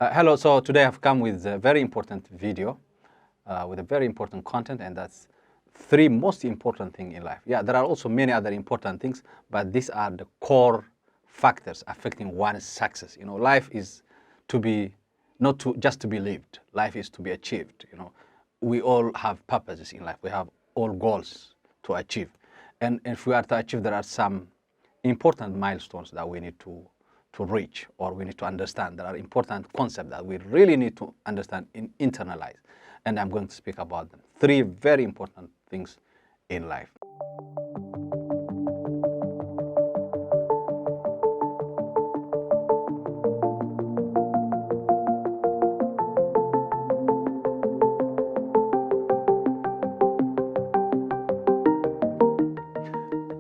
Hello, so today I've come with a very important video, with a very important content, and that's three most important things in life. Yeah, there are also many other important things, but these are the core factors affecting one's success. Life is to be, not to just to be lived. Life is to be achieved. We all have purposes in life. We have all goals to achieve. And if we are to achieve, there are some important milestones that we need to reach, or we need to understand. There are important concepts that we really need to understand and internalize. And I'm going to speak about them. Three very important things in life.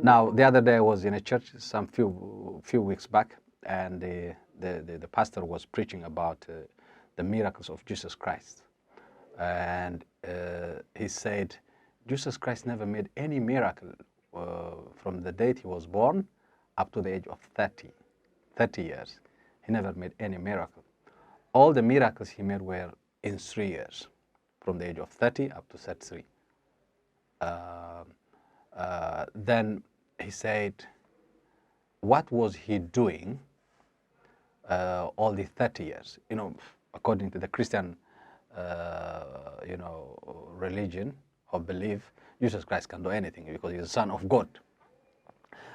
Now, the other day I was in a church some few weeks back, and the pastor was preaching about the miracles of Jesus Christ. And he said, Jesus Christ never made any miracle from the date he was born up to the age of 30 years. He never made any miracle. All the miracles he made were in 3 years, from the age of 30 up to 33. Then he said, what was he doing all the 30 years? According to the Christian religion or belief, Jesus Christ can do anything because he's the Son of God.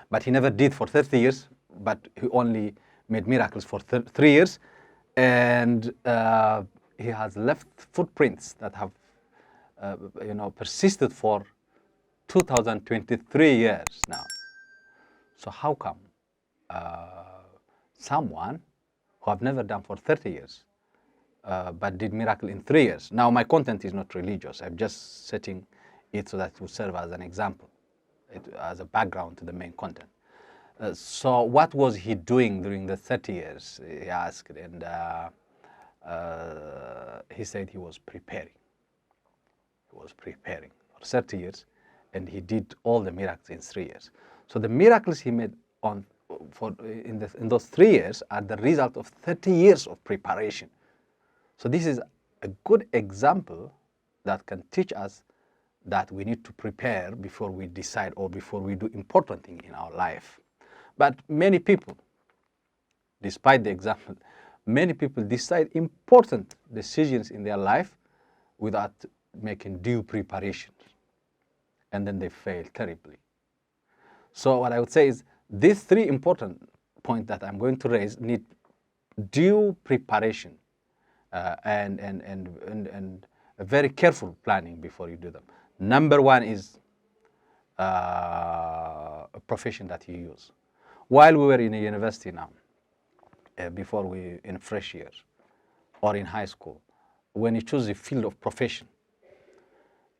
But he never did for 30 years, but he only made miracles for 3 years. And he has left footprints that have persisted for 2023 years now. So how come someone who have never done for 30 years but did miracle in 3 years? Now, my content is not religious. I'm just setting it so that it will serve as an example, as a background to the main content. So what was he doing during the 30 years, he asked, and he said he was preparing. He was preparing for 30 years, and he did all the miracles in 3 years. So the miracles he made in those 3 years are the result of 30 years of preparation. So this is a good example that can teach us that we need to prepare before we decide or before we do important things in our life. But many people, despite the example, many people decide important decisions in their life without making due preparations, and then they fail terribly. So what I would say is these three important points that I'm going to raise need due preparation and a very careful planning before you do them. Number one is a profession that you use. While we were in a university now, before we in fresh years or in high school, when you choose a field of profession,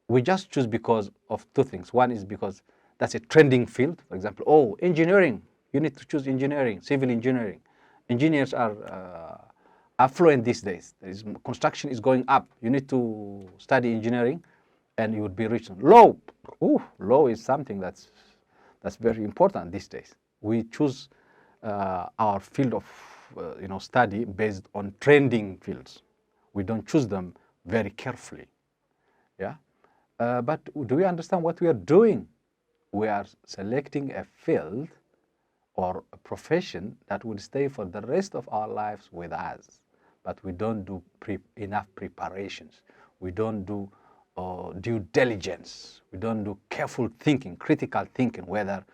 we just choose because of two things. One is because that's a trending field. For example, engineering, you need to choose engineering, civil engineering. Engineers are affluent these days. Construction is going up. You need to study engineering and you would be rich. Law, law is something that's very important these days. We choose our field of study based on trending fields. We don't choose them very carefully. Yeah. But do we understand what we are doing? We are selecting a field or a profession that will stay for the rest of our lives with us. But we don't do enough preparations. We don't do due diligence. We don't do careful thinking, critical thinking, whether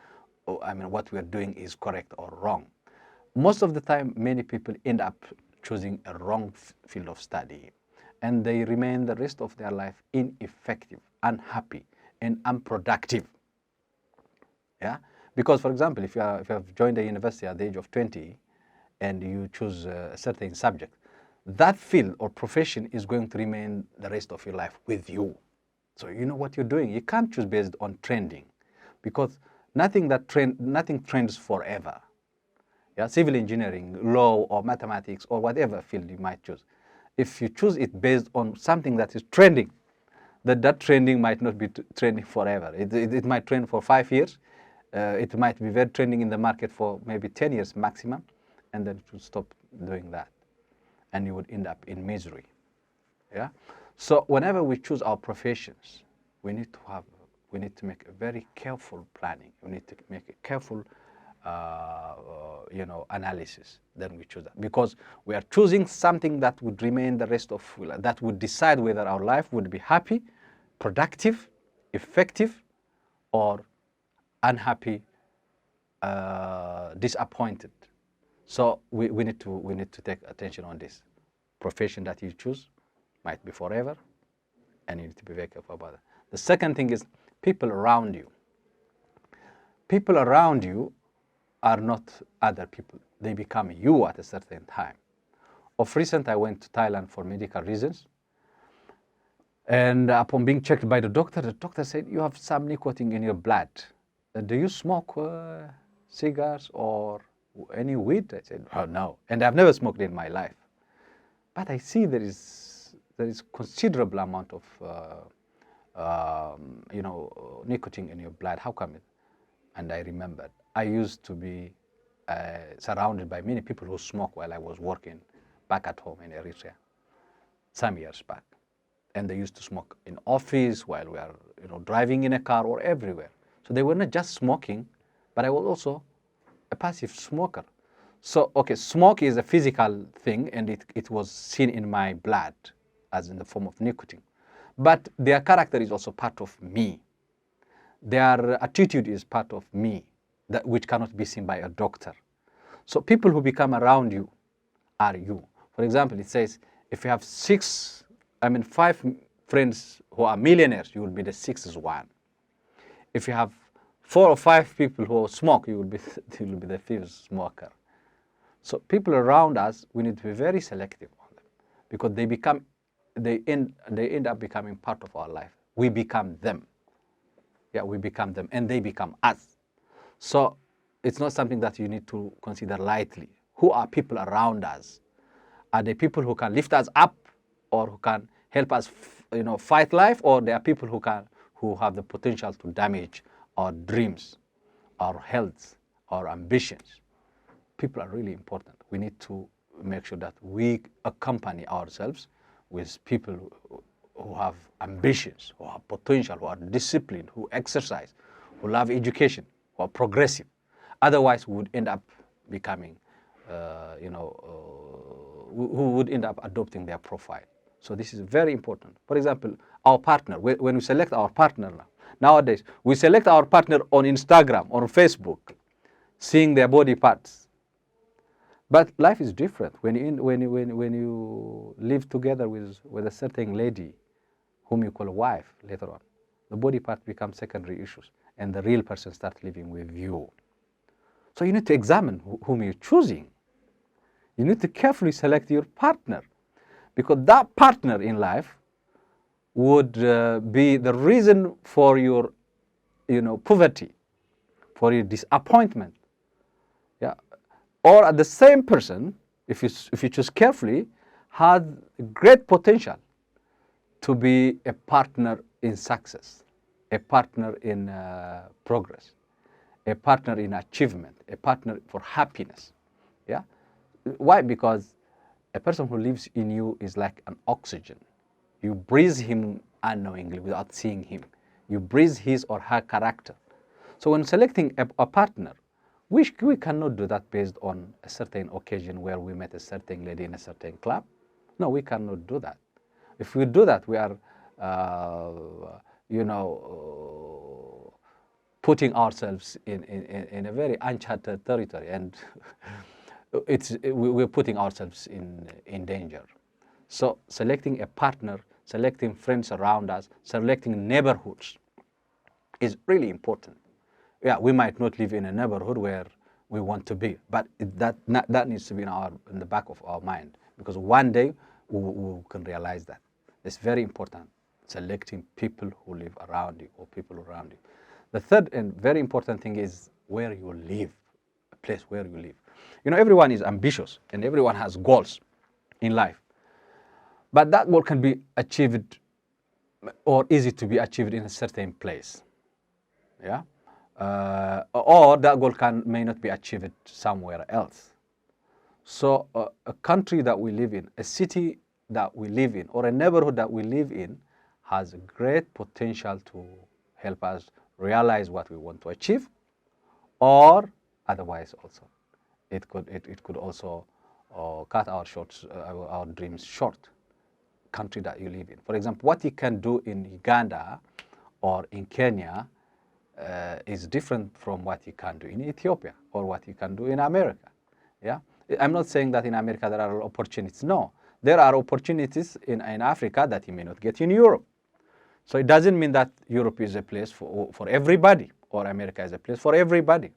what we are doing is correct or wrong. Most of the time, many people end up choosing a wrong field of study, and they remain the rest of their life ineffective, unhappy, and unproductive. Yeah, because for example, if you have joined a university at the age of 20 and you choose a certain subject, that field or profession is going to remain the rest of your life with you. So you know what you're doing. You can't choose based on trending, because nothing trends forever. Yeah, civil engineering, law, or mathematics, or whatever field you might choose. If you choose it based on something that is trending, that trending might not be trending forever. It might trend for 5 years. It might be very trending in the market for maybe 10 years maximum, and then it will stop doing that. and you would end up in misery. Yeah. So whenever we choose our professions, we need to make a very careful planning. We need to make a careful, analysis. Then we choose that, because we are choosing something that would remain the rest of, that would decide whether our life would be happy, productive, effective, or unhappy, disappointed. So we need to take attention on this. Profession that you choose might be forever, and you need to be very careful about it. The second thing is people around you. People around you are not other people. They become you at a certain time. Of recent, I went to Thailand for medical reasons. And upon being checked by the doctor said, you have some nicotine in your blood. Do you smoke cigars or any weed? I said, oh, no. And I've never smoked in my life. But I see there is considerable amount of nicotine in your blood. How come it? And I remembered I used to be surrounded by many people who smoke while I was working back at home in Eritrea some years back. And they used to smoke in office while we are driving in a car or everywhere. So they were not just smoking, but I was also a passive smoker. So, okay, smoke is a physical thing, and it was seen in my blood as in the form of nicotine. But their character is also part of me. Their attitude is part of me, which cannot be seen by a doctor. So people who become around you are you. For example, it says, if you have 5 friends who are millionaires, you will be the 6th one. If you have 4 or 5 people who smoke, you will be the 5th smoker. So people around us, we need to be very selective on them, because they end up becoming part of our life. We become them. Yeah, we become them, and they become us. So it's not something that you need to consider lightly. Who are people around us? Are they people who can lift us up, or who can help us, fight life, or there are people who have the potential to damage our dreams, our health, our ambitions? People are really important. We need to make sure that we accompany ourselves with people who have ambitions, who have potential, who are disciplined, who exercise, who love education, who are progressive. Otherwise, we would end up becoming, who would end up adopting their profile. So this is very important. For example, our partner, when we select our partner nowadays, we select our partner on Instagram or Facebook, seeing their body parts. But life is different. When you live together with a certain lady, whom you call a wife later on, the body part becomes secondary issues, and the real person starts living with you. So you need to examine whom you're choosing. You need to carefully select your partner, because that partner in life would be the reason for your, poverty, for your disappointment. Yeah, or at the same person, if you choose carefully, has great potential to be a partner in success, a partner in progress, a partner in achievement, a partner for happiness. Yeah, why? Because a person who lives in you is like an oxygen. You breathe him unknowingly without seeing him. You breathe his or her character. So when selecting a partner, we cannot do that based on a certain occasion where we met a certain lady in a certain club. No, we cannot do that. If we do that, we are, putting ourselves in a very uncharted territory, and we're putting ourselves in danger. So selecting a partner, selecting friends around us, selecting neighborhoods is really important. Yeah, we might not live in a neighborhood where we want to be, but that needs to be in the back of our mind, because one day we can realize that. It's very important, selecting people who live around you or people around you. The third and very important thing is where you live, a place where you live. Everyone is ambitious and everyone has goals in life, but that goal can be achieved or easy to be achieved in a certain place. Yeah. Or that goal may not be achieved somewhere else. So a country that we live in, a city that we live in, or a neighborhood that we live in has great potential to help us realize what we want to achieve, or otherwise also. It could also cut our dreams short, country that you live in. For example, what you can do in Uganda or in Kenya is different from what you can do in Ethiopia or what you can do in America. Yeah, I'm not saying that in America there are opportunities. No, there are opportunities in Africa that you may not get in Europe. So it doesn't mean that Europe is a place for everybody, or America is a place for everybody,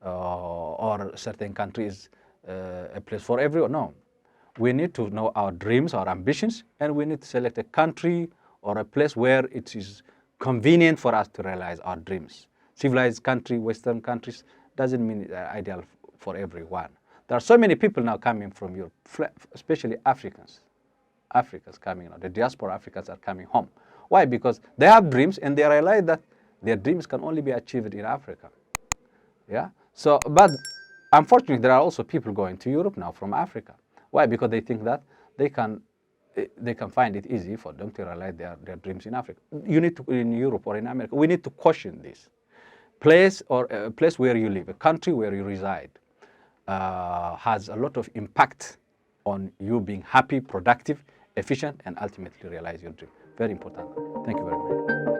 or certain countries a place for everyone. No, we need to know our dreams, our ambitions, and we need to select a country or a place where it is convenient for us to realize our dreams. Civilized country, Western countries, doesn't mean ideal for everyone. There are so many people now coming from Europe, especially Africans. Africans coming now. The diaspora Africans are coming home. Why? Because they have dreams and they realize that their dreams can only be achieved in Africa. Yeah. So, but unfortunately, there are also people going to Europe now from Africa. Why? Because they think that they can find it easy for them to realize their dreams in Africa. You need to, in Europe or in America, we need to caution this. Place where you live, a country where you reside, has a lot of impact on you being happy, productive, efficient, and ultimately realize your dream. Very important. Thank you very much.